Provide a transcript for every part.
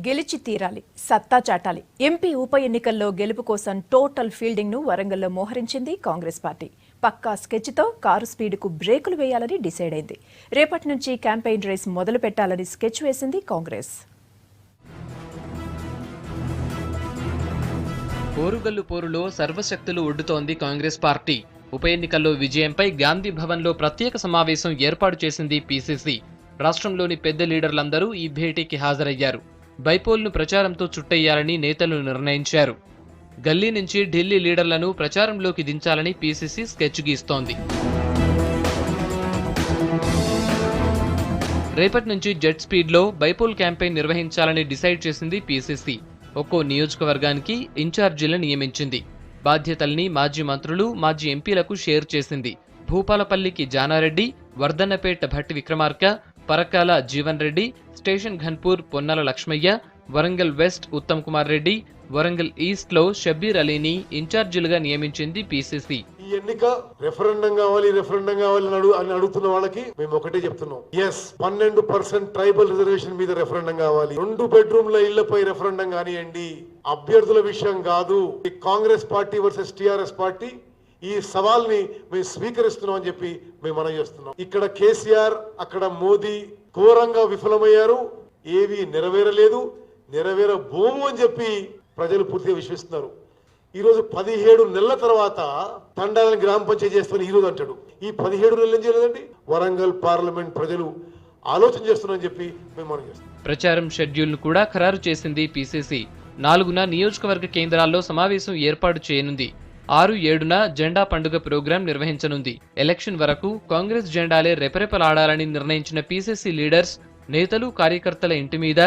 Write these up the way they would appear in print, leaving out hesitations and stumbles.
గెలిచి తీరాలి, సత్తా చాటాలి. ఎంపీ ఉప ఎన్నికల్లో గెలుపు కోసం టోటల్ ఫీల్డింగ్ ను వరంగల్లో మోహరించింది కాంగ్రెస్ పార్టీ. పక్కా స్కెచ్తో కారు స్పీడ్కు బ్రేకులు వేయాలని డిసైడ్ అయింది. రేపటి నుంచి క్యాంపెయిన్ రేస్ మొదలు పెట్టాలని స్కెచ్ వేసింది కాంగ్రెస్. పోరుగల్లు పోరులో సర్వశక్తులు ఒడ్డుతోంది కాంగ్రెస్ పార్టీ. ఉప ఎన్నికల్లో విజయంపై గాంధీ భవన్లో ప్రత్యేక సమావేశం ఏర్పాటు చేసింది పీసీసీ. రాష్ట్రంలోని పెద్ద లీడర్లందరూ ఈ భేటీకి హాజరయ్యారు. బైపోల్ను ప్రచారంతో చుట్టేయాలని నేతలు నిర్ణయించారు. గల్లీ నుంచి ఢిల్లీ లీడర్లను ప్రచారంలోకి దించాలని పీసీసీ స్కెచ్ గీస్తోంది. రేపటి నుంచి జెట్ స్పీడ్లో బైపోల్ క్యాంపెయిన్ నిర్వహించాలని డిసైడ్ చేసింది పీసీసీ. ఒక్కో నియోజకవర్గానికి ఇన్ఛార్జీలను నియమించింది. బాధ్యతల్ని మాజీ మంత్రులు, మాజీ ఎంపీలకు షేర్ చేసింది. భూపాలపల్లికి Jana Reddy, Vardhannapeta Bhatti Vikramarka, Parakala Jeevan Reddy, station Ghanpur Ponnala Lakshmaiah, Warangal west Uttam Kumar Reddy, Warangal east లో షబ్బీర్ అలీని ఇన్ఛార్జీలుగా నియమించింది పీసీసీ. ఈ ఎన్నిక రెఫరెండం కావాలి అని అడుగుతున్న వాళ్ళకి మేము ఒకటే చెప్తున్నాం. ఎస్, 12% ట్రైబల్ రిజర్వేషన్ మీద రెఫరెండం కావాలి. 2 బెడ్రూమ్ల ఇళ్లపై రెఫరెండం కానివ్వండి. అభ్యర్థుల విషయం కాదు. Congress party versus TRS party ఈ సవాల్ని మేము స్వీకరిస్తున్నాం అని చెప్పి మేము మనం చేస్తున్నాం. ఇక్కడ కేసీఆర్, అక్కడ మోదీ ఘోరంగా విఫలమయ్యారు. ఏవి నెరవేరలేదు, నెరవేరబోము అని చెప్పి ప్రజలు పూర్తిగా విశ్వసిస్తున్నారు. ఈరోజు 17 నెలల తర్వాత తండాలని గ్రామ పంచాయతీ చేస్తామని ఈరోజు అంటాడు. ఈ 17 నెలలు ఏం చేయలేదండి. వరంగల్ పార్లమెంట్ ప్రజలు ఆలోచన చేస్తున్నారని చెప్పి మేము మనం చేస్తాం. ప్రచారం షెడ్యూల్ను కూడా ఖరారు చేసింది పీసీసీ. 4న నియోజకవర్గ కేంద్రాల్లో సమావేశం ఏర్పాటు చేయనుంది. 6, 7న జెండా పండుగ ప్రోగ్రాం నిర్వహించనుంది. ఎలక్షన్ వరకు కాంగ్రెస్ జెండాలే రెపరెపలాడాలని నిర్ణయించిన పీసీసీ లీడర్స్, నేతలు, కార్యకర్తల ఇంటి మీద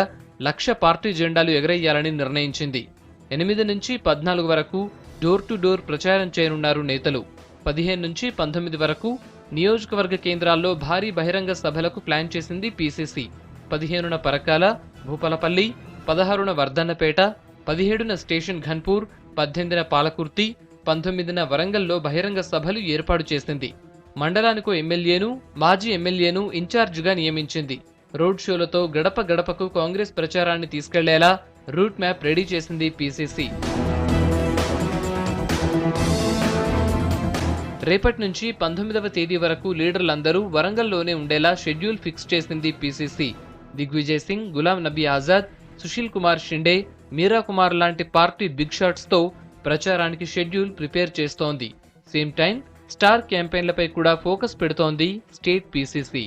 1,00,000 పార్టీ జెండాలు ఎగరేయాలని నిర్ణయించింది. 8 నుంచి 14 వరకు డోర్ టు డోర్ ప్రచారం చేయనున్నారు నేతలు. 15 నుంచి 19 వరకు నియోజకవర్గ కేంద్రాల్లో భారీ బహిరంగ సభలకు ప్లాన్ చేసింది పీసీసీ. 15న పరకాల, భూపాలపల్లి, 16న వర్ధన్నపేట, 17న స్టేషన్ ఘన్పూర్, 18న పాలకుర్తి, 19న వరంగల్లో బహిరంగ సభలు ఏర్పాటు చేసింది. మండలానికో ఎమ్మెల్యేను, మాజీ ఎమ్మెల్యేను ఇన్ఛార్జిగా నియమించింది. రోడ్ షోలతో గడప గడపకు కాంగ్రెస్ ప్రచారాన్ని తీసుకెళ్లేలా రూట్ మ్యాప్ రెడీ చేసింది పీసీసీ. రేపటి నుంచి 19వ తేదీ వరకు లీడర్లందరూ వరంగల్లోనే ఉండేలా షెడ్యూల్ ఫిక్స్ చేసింది పీసీసీ. దిగ్విజయ్ సింగ్, గులాం నబీ ఆజాద్, సుశీల్ కుమార్ షిండే, మీరా కుమార్ లాంటి పార్టీ బిగ్ షాట్స్ తో ప్రచారానికి షెడ్యూల్ ప్రిపేర్ చేస్తోంది. సేమ్ టైం స్టార్ క్యాంపెయిన్లపై కూడా ఫోకస్ పెడుతోంది స్టేట్ పీసీసీ.